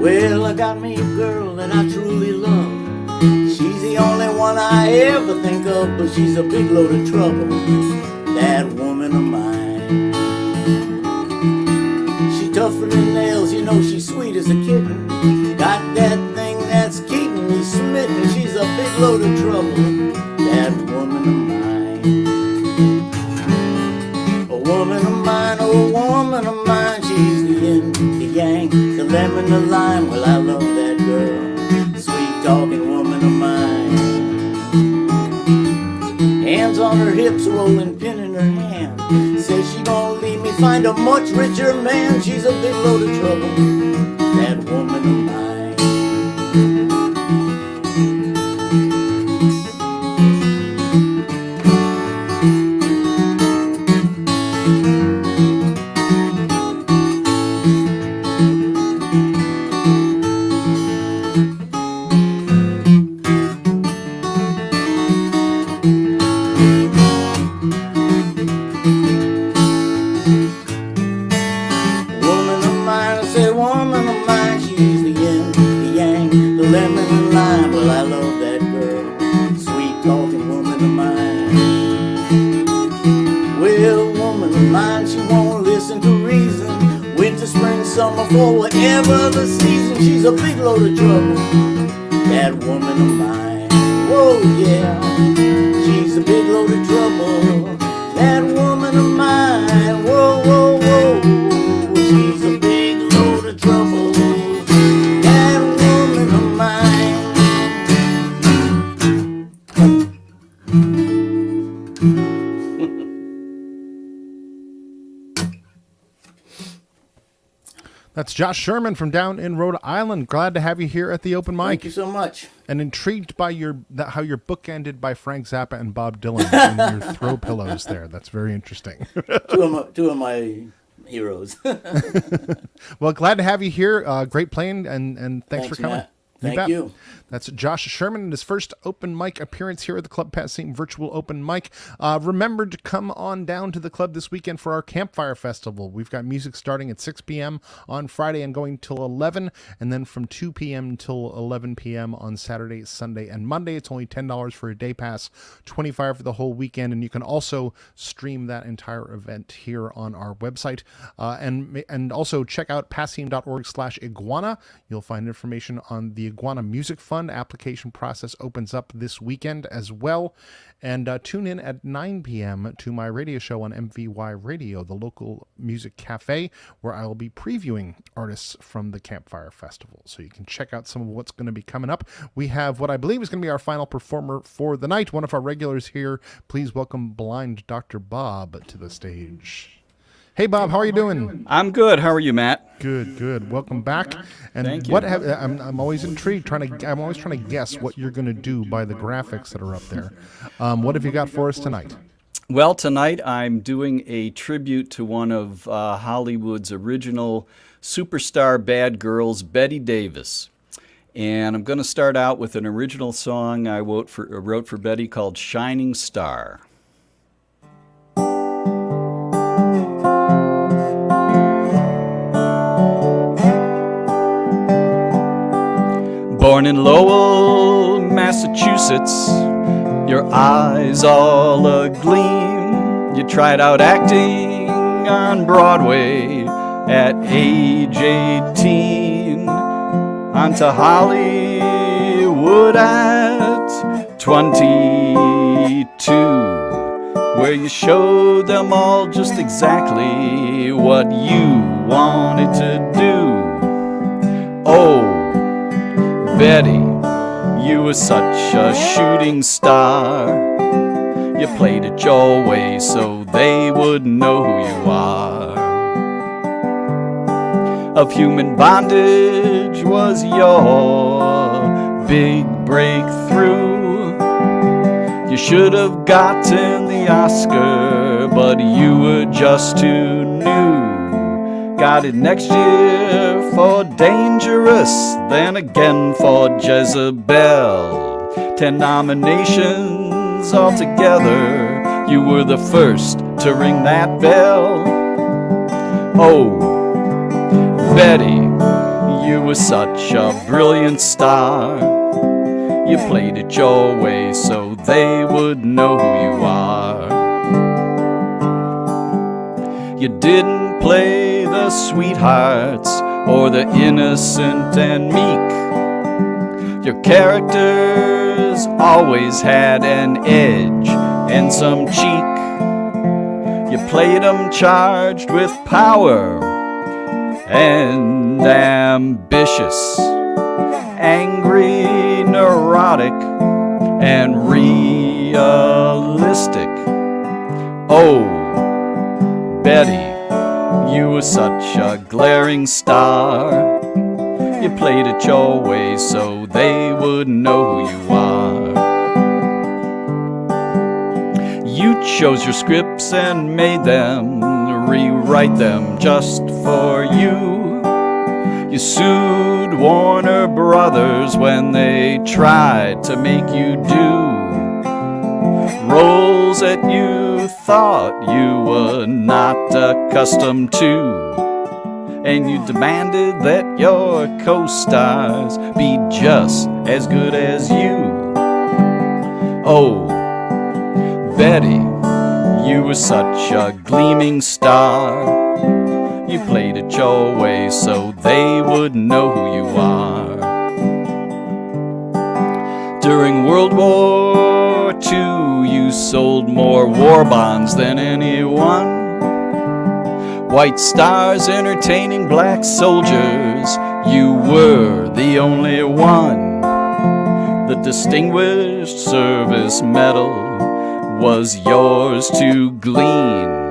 I: Well, I got me a girl that I truly love. She's the only one I ever think of, but she's a big load of trouble, that woman of mine. She tougher than nails, you know she's sweet as a kitten. Got that thing that's keeping me smitten. She's a big load of trouble, that woman of mine. A woman of mine, oh, a woman of mine. She's the yin, the yang, the lemon, the lime. Well, I love that girl, sweet talking woman of mine. Hands on her hips, rolling pin in her hand. Says she gonna leave me, find a much richer man. She's a big load of trouble, that woman of mine. For whatever the season, she's a big load of trouble, that woman of mine. Whoa, yeah, she's a big load of trouble, that woman of mine. Whoa, whoa, whoa, she's a big load of trouble, that woman of mine.
A: That's Josh Sherman from down in Rhode Island. Glad to have you here at the open mic.
I: Thank you so much.
A: And intrigued by how your book ended by Frank Zappa and Bob Dylan and your throw pillows there. That's very interesting.
I: Two of my heroes.
A: Well, glad to have you here. Great playing, and thanks for coming.
I: Matt. Thank you.
A: That's Josh Sherman in his first open mic appearance here at the Club Passim Virtual Open Mic. Remember to come on down to the club this weekend for our Campfire Festival. We've got music starting at 6 p.m. on Friday and going till 11, and then from 2 p.m. till 11 p.m. on Saturday, Sunday, and Monday. It's only $10 for a day pass, $25 for the whole weekend, and you can also stream that entire event here on our website. And also check out passim.org/iguana. You'll find information on the Iguana Music Fund. Application process opens up this weekend as well. And tune in at 9 p.m. to my radio show on MVY Radio, the local music cafe, where I will be previewing artists from the Campfire Festival. So you can check out some of what's going to be coming up. We have what I believe is going to be our final performer for the night, one of our regulars here. Please welcome Blind Dr. Bob to the stage. Hey, Bob, how are you doing?
J: I'm good. How are you, Matt?
A: Good. Welcome back. And
J: Thank you.
A: I'm always intrigued. I'm always trying to guess what you're going to do by the graphics that are up there. What have you got for us tonight?
J: Well, tonight I'm doing a tribute to one of Hollywood's original superstar bad girls, Bette Davis. And I'm going to start out with an original song I wrote for Bette called Shining Star. Born in Lowell, Massachusetts, your eyes all agleam. You tried out acting on Broadway at age 18. Onto Hollywood at 22, where you showed them all just exactly what you wanted to do. Oh, Bette, you were such a shooting star. You played it your way so they would know who you are. Of human bondage was your big breakthrough. You should have gotten the Oscar, but you were just too new. Got it next year for Dangerous, then again for Jezebel. 10 nominations altogether. You were the first to ring that bell. Oh, Bette, you were such a brilliant star. You played it your way so they would know who you are. You didn't play the sweethearts or the innocent and meek. Your characters always had an edge and some cheek. You played 'em charged with power and ambitious, angry, neurotic, and realistic. Oh, Betty, you were such a glaring star. You played it your way so they would know who you are. You chose your scripts and made them, rewrite them just for you. You sued Warner Brothers when they tried to make you do roles that you thought you were not accustomed to. And you demanded that your co-stars be just as good as you. Oh, Betty, you were such a gleaming star. You played it your way so they would know who you are. During World War II, you sold more war bonds than anyone. White stars entertaining black soldiers, you were the only one. The Distinguished Service Medal was yours to glean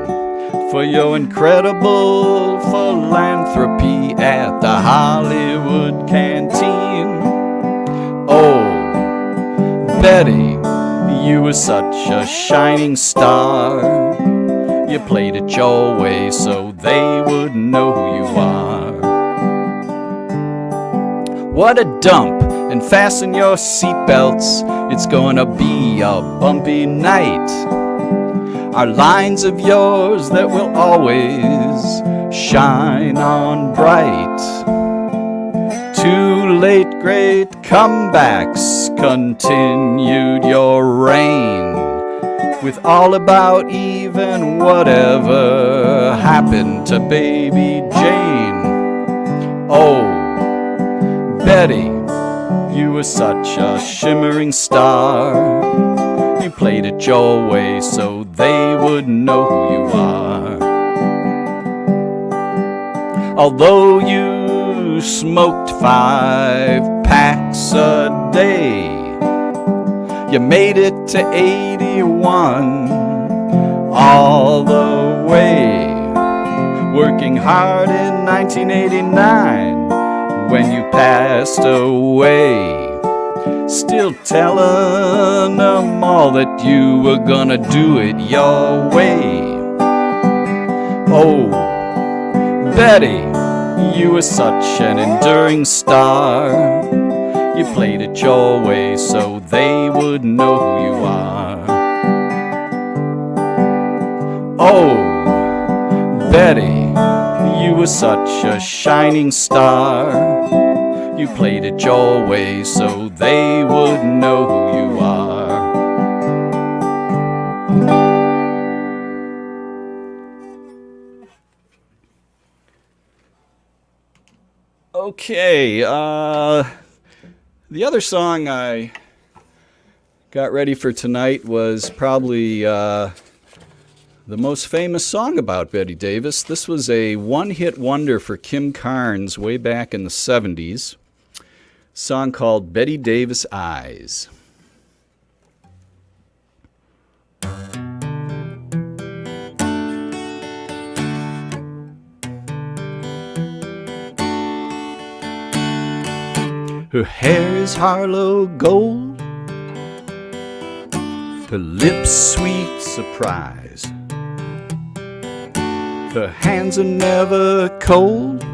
J: for your incredible philanthropy at the Hollywood Canteen. Oh, Betty, you were such a shining star. You played it your way so they would know who you are. What a dump, and fasten your seatbelts, it's gonna be a bumpy night. Are lines of yours that will always shine on bright. Too late great comebacks continued your reign, with All About Eve and Whatever Happened to Baby Jane. Oh, Betty, you were such a shimmering star. You played it your way so they would know who you are. Although you smoked 5 packs a day, you made it to 81 all the way, working hard in 1989 when you passed away. Still telling them all that you were gonna do it your way. Oh, Betty, you were such an enduring star. You played it your way so they would know who you are. Oh, Betty, you were such a shining star. You played it your way so they would know who you are. Okay, the other song I got ready for tonight was probably the most famous song about Betty Davis. This was a one-hit wonder for Kim Carnes way back in the 70s. A song called Betty Davis Eyes. Her hair is Harlow gold, her lips sweet surprise. Her hands are never cold,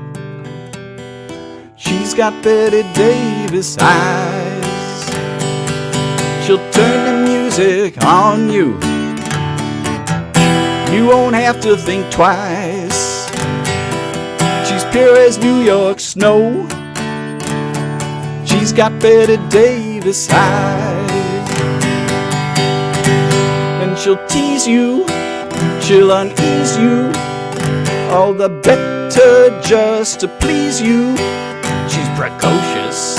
J: she's got Betty Davis eyes. She'll turn the music on you, you won't have to think twice. She's pure as New York snow, she's got Betty Davis eyes. And she'll tease you, she'll unease you, all the Betty better just to please you. She's precocious,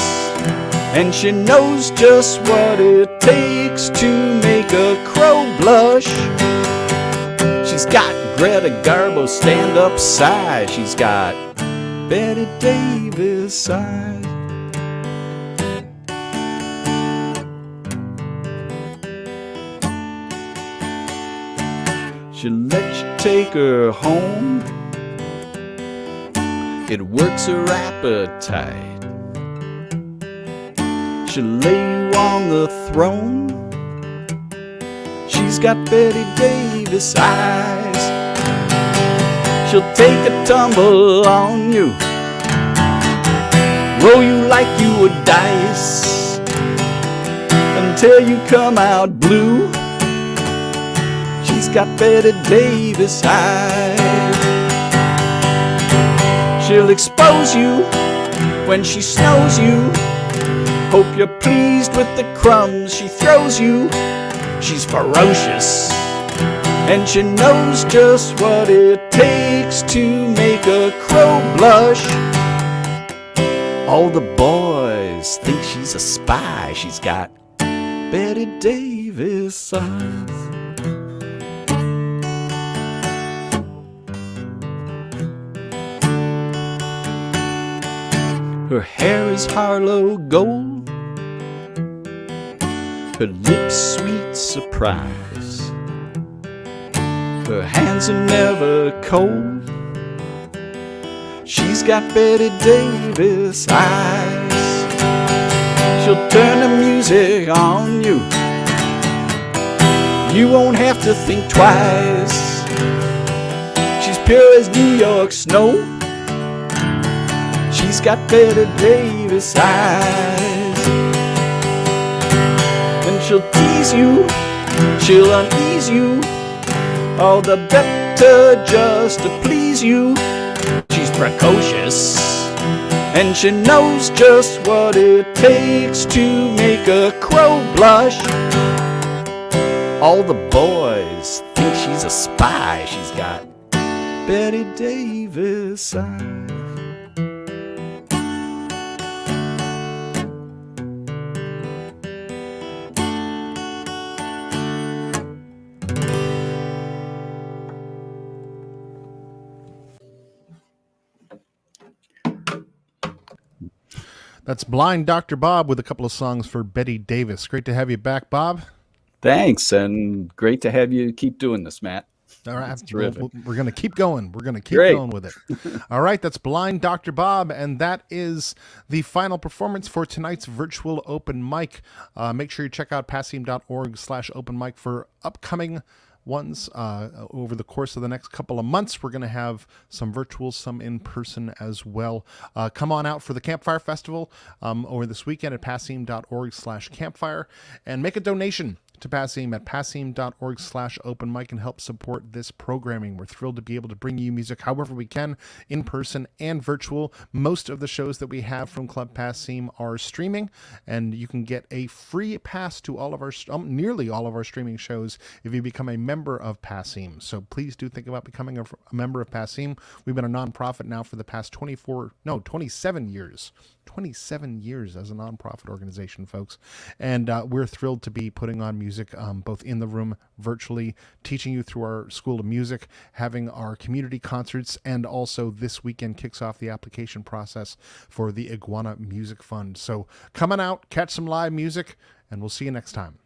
J: and she knows just what it takes to make a crow blush. She's got Greta Garbo's stand-up size. She's got Betty Davis size. She'll let you take her home. It works her appetite. She'll lay you on the throne. She's got Betty Davis eyes. She'll take a tumble on you, roll you like you were dice, until you come out blue. She's got Betty Davis eyes. She'll expose you when she snows you. Hope you're pleased with the crumbs she throws you. She's ferocious, and she knows just what it takes to make a crow blush. All the boys think she's a spy. She's got Betty Davis eyes. Her hair is Harlow gold, her lips sweet surprise. Her hands are never cold. She's got Betty Davis eyes. She'll turn the music on you. You won't have to think twice. She's pure as New York snow. She's got Betty Davis eyes. And she'll tease you, she'll unease you, all the better just to please you. She's precocious, and she knows just what it takes to make a crow blush. All the boys think she's a spy. She's got Betty Davis eyes.
A: That's Blind Dr. Bob with a couple of songs for Betty Davis. Great to have you back, Bob.
J: Thanks, and great to have you keep doing this, Matt.
A: All right,
J: That's terrific.
A: We're going to keep going. We're going to keep
J: Great.
A: going with it. All right, that's Blind Dr. Bob, and that is the final performance for tonight's virtual open mic. Make sure you check out passim.org/open mic for upcoming ones over the course of the next couple of months. We're going to have some virtual, some in person as well. Come on out for the Campfire Festival over this weekend at passim.org/campfire and make a donation to Passim at passim.org/open mic and help support this programming. We're thrilled to be able to bring you music however we can, in person and virtual. Most of the shows that we have from Club Passim are streaming, and you can get a free pass to all of our nearly all of our streaming shows if you become a member of Passim. So please do think about becoming a member of Passim. We've been a nonprofit now for the past 27 years. 27 years as a nonprofit organization, folks. And we're thrilled to be putting on music both in the room, virtually, teaching you through our School of Music, having our community concerts, and also this weekend kicks off the application process for the Iguana Music Fund. So come on out, catch some live music, and we'll see you next time.